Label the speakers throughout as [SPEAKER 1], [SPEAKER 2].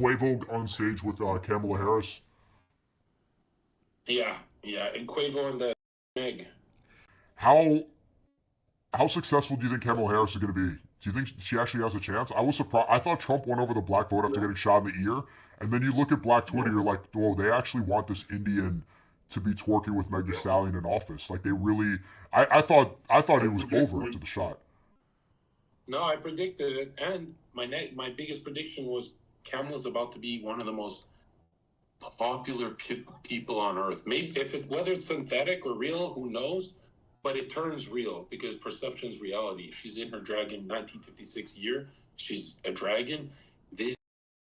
[SPEAKER 1] Quavo on stage with Kamala Harris?
[SPEAKER 2] Yeah, and Quavo and the Meg.
[SPEAKER 1] How successful do you think Kamala Harris is going to be? Do you think she actually has a chance? I was surprised. I thought Trump won over the black vote after getting shot in the ear, and then you look at Black Twitter, you're like, whoa, they actually want this Indian to be twerking with Meg Thee Stallion in office. Like they really, I thought he was over after the shot.
[SPEAKER 2] No, I predicted it, and my biggest prediction was Kamala's about to be one of the most popular people on earth. Maybe whether it's synthetic or real, who knows? But it turns real because perception's reality. She's in her dragon 1956 year. She's a dragon. This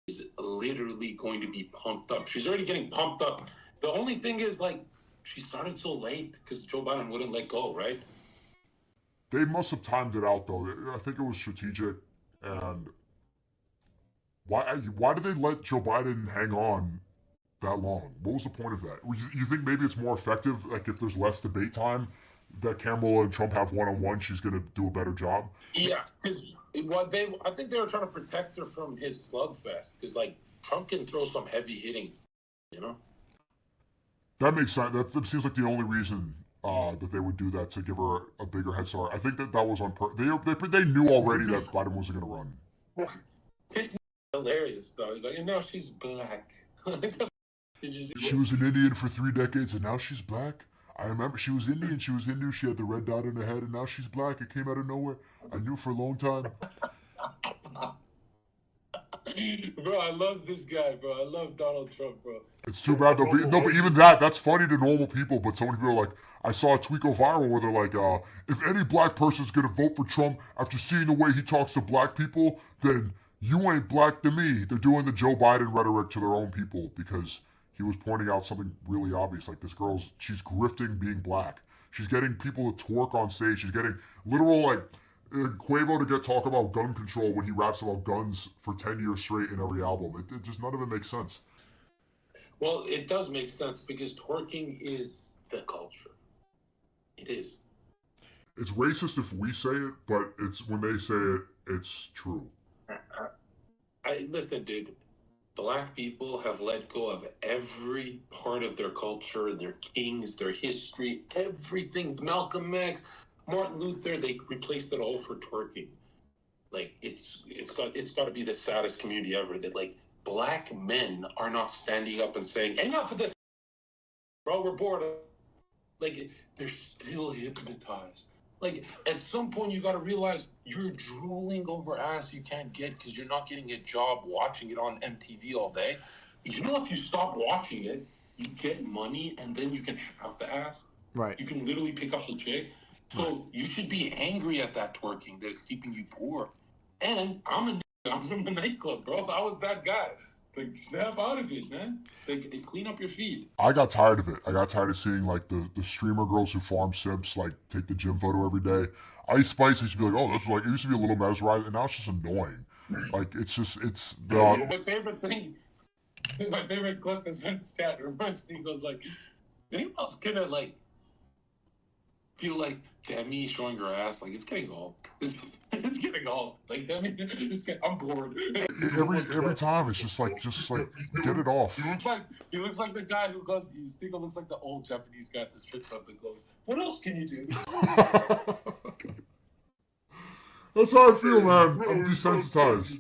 [SPEAKER 2] is literally going to be pumped up. She's already getting pumped up. The only thing is, like, she started so late because Joe Biden wouldn't let go, right?
[SPEAKER 1] They must have timed it out, though. I think it was strategic. And why did they let Joe Biden hang on that long? What was the point of that? You think maybe it's more effective, like if there's less debate time, that Kamala and Trump have one-on-one, she's going to do a better job?
[SPEAKER 2] Yeah, because I think they were trying to protect her from his slugfest. Because, like, Trump can throw some heavy hitting, you know?
[SPEAKER 1] That makes sense. That seems like the only reason that they would do that, to give her a bigger head start. I think that was on purpose. They knew already that Biden wasn't going to run.
[SPEAKER 2] It's hilarious, though. He's like, and now she's black. Did you see
[SPEAKER 1] she was an Indian for 3 decades, and now she's black? I remember she was Indian, she was Hindu, she had the red dot in her head, and now she's black. It came out of nowhere. I knew for a long time.
[SPEAKER 2] Bro, I love this guy, bro. I love Donald Trump, bro.
[SPEAKER 1] It's too bad, though. No, but even that's funny to normal people, but so many people are like, I saw a tweet go viral where they're like, if any black person's going to vote for Trump after seeing the way he talks to black people, then you ain't black to me. They're doing the Joe Biden rhetoric to their own people because he was pointing out something really obvious. Like, this she's grifting being black. She's getting people to twerk on stage. She's getting literal, like, Quavo to talk about gun control when he raps about guns for 10 years straight in every album. It just, none of it makes sense.
[SPEAKER 2] Well, it does make sense because twerking is the culture. It is.
[SPEAKER 1] It's racist if we say it, but it's when they say it, it's true.
[SPEAKER 2] Listen, dude. Black people have let go of every part of their culture, their kings, their history, everything. Malcolm X, Martin Luther, they replaced it all for twerking. Like, it's got to be the saddest community ever that, like, black men are not standing up and saying, enough of this, bro, we're bored. Like, they're still hypnotized. Like, at some point, you got to realize you're drooling over ass you can't get because you're not getting a job watching it on MTV all day. You know, if you stop watching it, you get money and then you can have the ass.
[SPEAKER 3] Right.
[SPEAKER 2] You can literally pick up the chick. So you should be angry at that twerking that's keeping you poor. And I'm from the nightclub, bro. I was that guy. Like, snap out of it, man. Like, clean up your feed.
[SPEAKER 1] I got tired of it. I got tired of seeing, like, the streamer girls who farm simps, like, take the gym photo every day. Ice Spice used to be like, oh, that's like, it used to be a little mesmerizing, and now it's just annoying. Like, it's
[SPEAKER 2] My favorite thing, my favorite clip is when this chat reminds me, goes like, anyone else gonna, like, feel like Demi showing her ass? Like, it's getting old. It's getting old. Like, Demi, I'm bored.
[SPEAKER 1] Every time, it's just like, get it off.
[SPEAKER 2] He looks like the guy who goes, Steve looks like the old Japanese guy at the strip club that goes, what else can you do?
[SPEAKER 1] That's how I feel, man. I'm desensitized.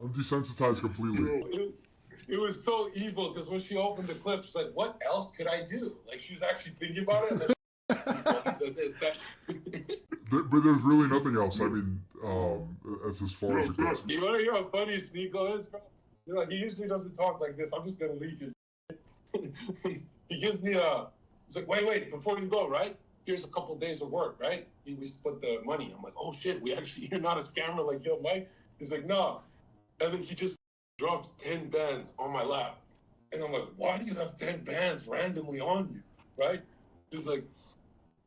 [SPEAKER 1] I'm desensitized completely.
[SPEAKER 2] It was so evil because when she opened the clip, she's like, what else could I do? Like, she was actually thinking about it.
[SPEAKER 1] But there's really nothing else. I mean, as far as it goes.
[SPEAKER 2] You want to hear how funny Sneeko is, bro? You know, he usually doesn't talk like this. I'm just going to leave you. He gives me he's like, wait, before you go, right? Here's a couple days of work, right? He was put the money. I'm like, oh shit, you're not a scammer like Yo Mike. He's like, no. And then he just drops 10 bands on my lap. And I'm like, why do you have 10 bands randomly on you, right? He's like,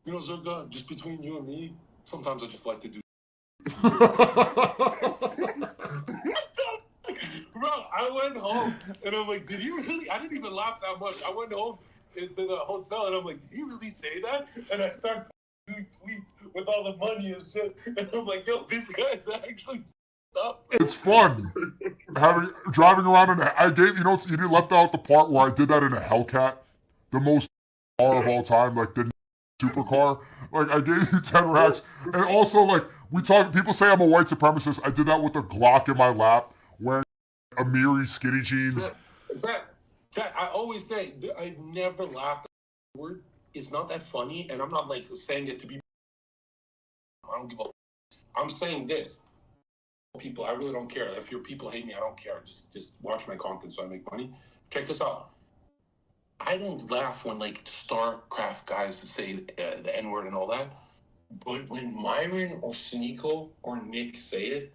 [SPEAKER 2] you know, Zherka, just between you and me, sometimes I just like to do. Bro, I went home and I'm like, did you really? I didn't even laugh that much. I went home into the hotel and I'm like, did you really say that? And I started doing tweets with all the money and shit. And I'm like, yo, this guy's actually up.
[SPEAKER 1] It's fun. driving around in I gave, you left out the part where I did that in a Hellcat, the most car of all time, like the supercar. Like, I gave you 10 racks. And also, like, people say I'm a white supremacist. I did that with a Glock in my lap, wearing Amiri skinny jeans.
[SPEAKER 2] Jack, I always say, I never laughed at the word. It's not that funny, and I'm not, like, saying it to be... I don't give a... I'm saying this. People, I really don't care. If your people hate me, I don't care. Just watch my content so I make money. Check this out. I don't laugh when, like, StarCraft guys say the N-word and all that. But when Myron or Sneeko or Nick say it,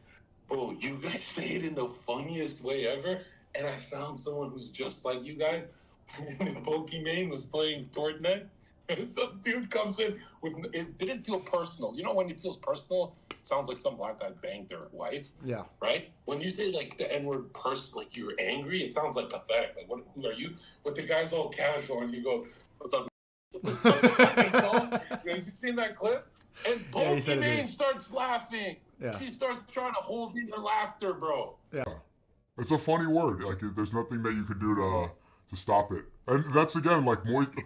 [SPEAKER 2] bro, you guys say it in the funniest way ever. And I found someone who's just like you guys. Pokimane was playing Fortnite. And some dude comes in with, it didn't feel personal. You know when it feels personal, it sounds like some black guy banged their wife.
[SPEAKER 3] Yeah.
[SPEAKER 2] Right? When you say like the N-word like you're angry, it sounds like pathetic. Like, who are you? But the guy's all casual and he goes, what's up? Have you seen that clip? And Pokimane starts laughing.
[SPEAKER 3] Yeah.
[SPEAKER 2] She starts trying to hold in her laughter, bro.
[SPEAKER 3] Yeah.
[SPEAKER 1] It's a funny word. Like, there's nothing that you could do to stop it. And that's, again, like,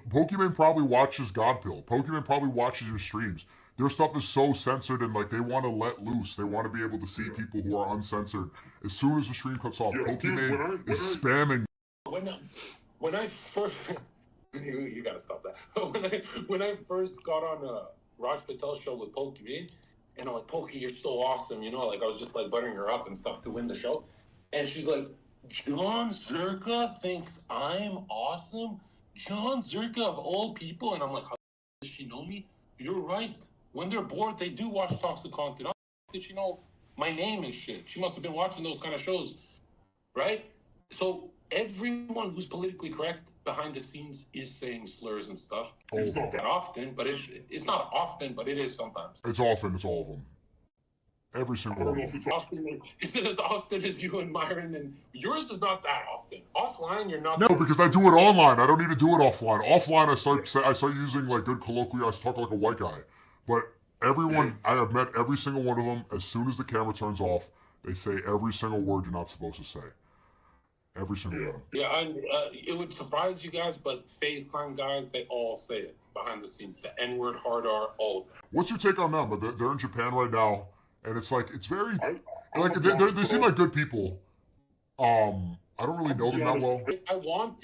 [SPEAKER 1] Pokimane probably watches Godpill. Pokimane probably watches your streams. Their stuff is so censored, and, like, they want to let loose. They want to be able to see people who are uncensored. As soon as the stream cuts off, Pokimane is spamming.
[SPEAKER 2] When I first... you gotta stop that. When I first got on Raj Patel's show with Pokimane, and I'm like, Pokey, you're so awesome, like, I was just, like, buttering her up and stuff to win the show. And she's like, Jon Zherka thinks I'm awesome? Jon Zherka of all people? And I'm like, how does she know me? You're right. When they're bored, they do watch toxic content. How did she know my name and shit? She must have been watching those kind of shows, right? So everyone who's politically correct behind the scenes is saying slurs and stuff. It's not that often, but it's not often, but it is sometimes.
[SPEAKER 1] It's often. It's all of them. Every single one.
[SPEAKER 2] Is it as often as you and Myron? And yours is not that often. Offline, you're not.
[SPEAKER 1] No, because I do it online. I don't need to do it offline. Offline, I start using like good colloquial. I talk like a white guy. But everyone, I have met every single one of them. As soon as the camera turns off, they say every single word you're not supposed to say. Every single one.
[SPEAKER 2] Yeah, and it would surprise you guys, but FaZe Clan guys, they all say it behind the scenes. The N-word, hard R, all of them.
[SPEAKER 1] What's your take on them? They're in Japan right now. And it's like, it's very, like, they seem like good people. I don't really know them that well.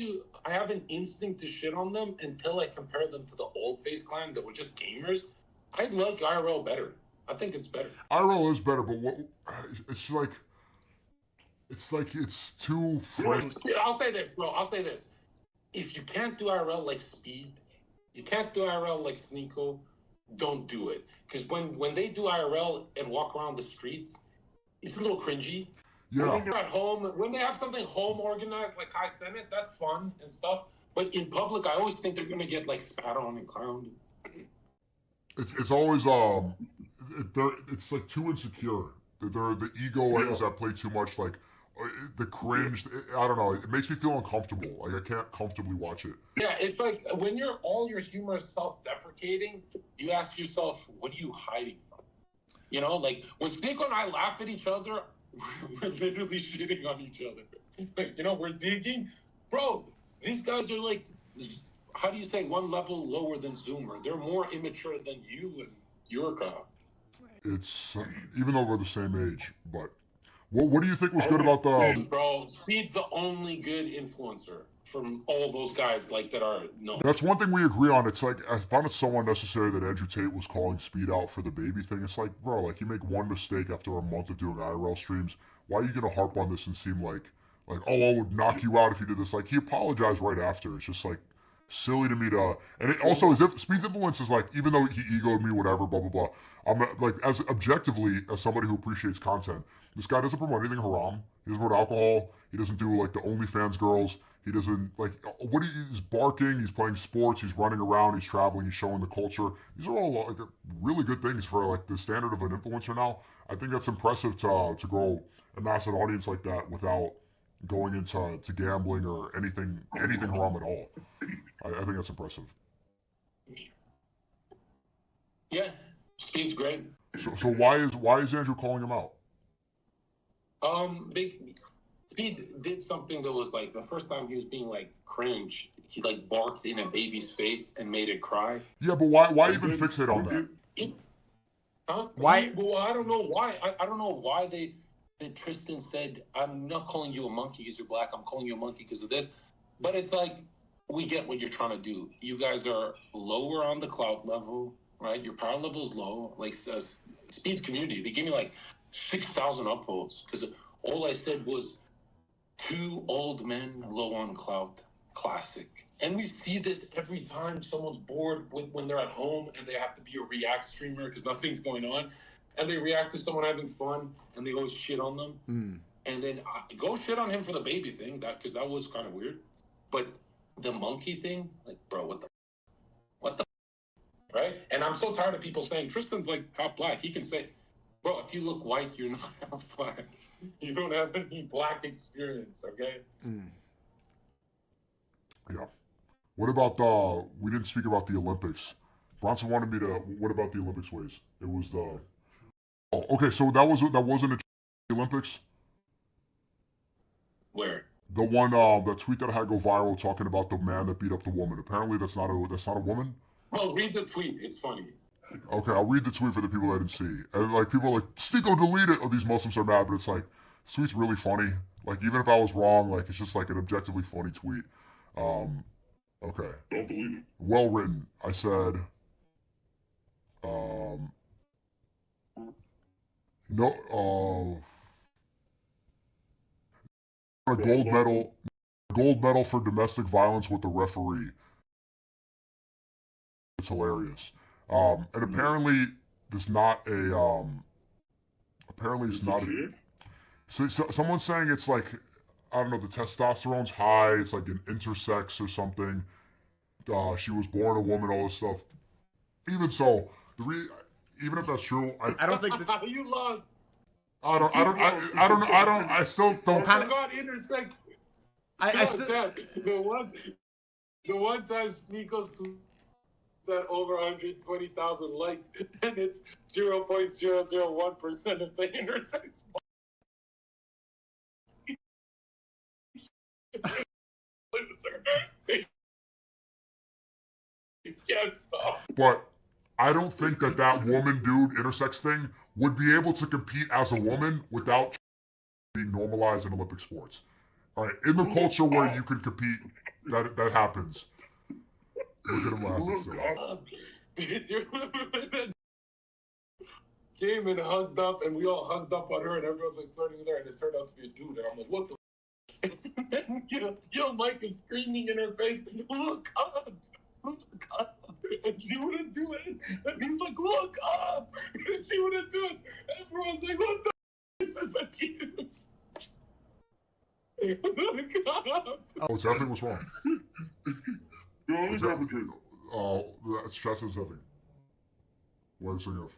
[SPEAKER 2] I have an instinct to shit on them until I compare them to the old FaZe Clan that were just gamers. I like IRL better. I think it's better.
[SPEAKER 1] IRL is better, but it's too frank.
[SPEAKER 2] I'll say this, bro. If you can't do IRL like Speed, you can't do IRL like Sneeko, don't do it. Because when they do IRL and walk around the streets, it's a little cringy.
[SPEAKER 1] Yeah.
[SPEAKER 2] When they're at home, when they have something home organized like High Senate, that's fun and stuff. But in public, I always think they're gonna get like spat on and clowned.
[SPEAKER 1] It's always it's like too insecure. The ego is that play too much, like the cringe. I don't know. It makes me feel uncomfortable. Like I can't comfortably watch it.
[SPEAKER 2] Yeah, it's like when all your humor is self-deprecating, you ask yourself, what are you hiding from? Like when Sneeko and I laugh at each other, we're literally shitting on each other. Like, we're digging. Bro, these guys are like, how do you say, one level lower than Zoomer? They're more immature than you and Yurka.
[SPEAKER 1] It's, even though we're the same age, but what do you think was good about the...
[SPEAKER 2] Bro, Speed's the only good influencer from all those guys that are known.
[SPEAKER 1] That's one thing we agree on. It's like, I found it so unnecessary that Andrew Tate was calling Speed out for the baby thing. It's like, bro, like you make one mistake after a month of doing IRL streams. Why are you going to harp on this and seem like, oh, I would knock you out if you did this? Like, he apologized right after. It's just like silly to me to, and it also is, Speed's influence is like, even though he egoed me, whatever, blah, blah, blah. I'm like, as objectively, as somebody who appreciates content, this guy doesn't promote anything haram. He doesn't promote alcohol. He doesn't do like the OnlyFans girls. He doesn't like he's barking. He's playing sports. He's running around. He's traveling. He's showing the culture. These are all like really good things for like the standard of an influencer now. I think that's impressive to grow a massive audience like that without going into gambling or anything haram at all. I think that's impressive.
[SPEAKER 2] Yeah, Speed's great.
[SPEAKER 1] So why is Andrew calling him out?
[SPEAKER 2] Speed did something that was like the first time he was being like cringe. He like barked in a baby's face and made it cry.
[SPEAKER 1] Yeah, but why even fixate on that?
[SPEAKER 2] Huh?
[SPEAKER 3] Why?
[SPEAKER 2] Well, I don't know why. I don't know why Tristan said, I'm not calling you a monkey because you're black. I'm calling you a monkey because of this. But it's like, we get what you're trying to do. You guys are lower on the clout level, right? Your power level is low. Like Speed's community, they gave me like 6,000 upvotes because all I said was, two old men low on clout, classic. And we see this every time someone's bored when they're at home and they have to be a react streamer because nothing's going on. And they react to someone having fun and they always shit on them.
[SPEAKER 3] Mm.
[SPEAKER 2] And then go shit on him for the baby thing, because that was kind of weird. But the monkey thing, like, bro, what the, right? And I'm so tired of people saying, Tristan's like half black. He can say, bro, if you look white, you're not half black. You don't have any black experience, okay?
[SPEAKER 3] Mm.
[SPEAKER 1] Yeah. What about we didn't speak about the Olympics. Bronson wanted me to, what about the Olympics ways? It was the, oh, okay, so that wasn't a Olympics?
[SPEAKER 2] Where?
[SPEAKER 1] The one, the tweet that I had go viral talking about the man that beat up the woman. Apparently that's not a woman?
[SPEAKER 2] Oh, read the tweet. It's funny.
[SPEAKER 1] Okay, I'll read the tweet for the people that didn't see. And like people are like, Stico, delete it. Oh, these Muslims are mad, but it's like, this tweet's really funny. Like even if I was wrong, like it's just like an objectively funny tweet. Okay.
[SPEAKER 4] Don't delete it.
[SPEAKER 1] Well written. I said, no, a gold medal for domestic violence with the referee. It's hilarious. And apparently there's not a, apparently it's not a, so someone's saying it's like, I don't know, the testosterone's high, it's like an intersex or something. She was born a woman, all this stuff. Even so, even if that's true,
[SPEAKER 3] I don't think that
[SPEAKER 2] you lost.
[SPEAKER 1] I still don't.
[SPEAKER 2] I forgot intersex.
[SPEAKER 3] I still,
[SPEAKER 2] the one time Sneako's at over 120,000 likes, and it's 0.001% of the intersex. You can't stop.
[SPEAKER 1] But I don't think that woman dude intersex thing would be able to compete as a woman without being normalized in Olympic sports. All right, in the culture where you can compete, that happens. Look at him laughing still.
[SPEAKER 2] Did you remember that came and hugged up, and we all hugged up on her, and everyone's like flirting with her, and it turned out to be a dude, and I'm like, what the? And Mike is screaming in her face, look up, look up, and she wouldn't do it. And he's like, look up, and she wouldn't do it. Everyone's like, what the? Is this abuse? Look up.
[SPEAKER 1] Oh, Zeffing was wrong.
[SPEAKER 4] The only perpetrator.
[SPEAKER 1] Oh, that's Chester Zeffing. Why is it off?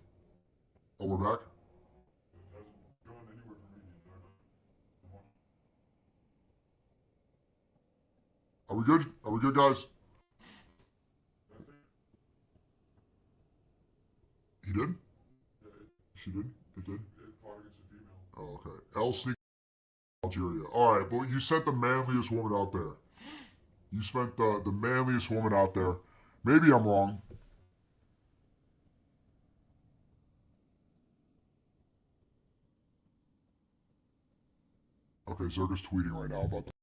[SPEAKER 1] Oh, we're back? Are we good? Are we good, guys? He did? She did? It did? Oh, okay. L sneak Algeria. Alright, but you sent the manliest woman out there. You spent the manliest woman out there. Maybe I'm wrong. Okay, Zerka's tweeting right now about that.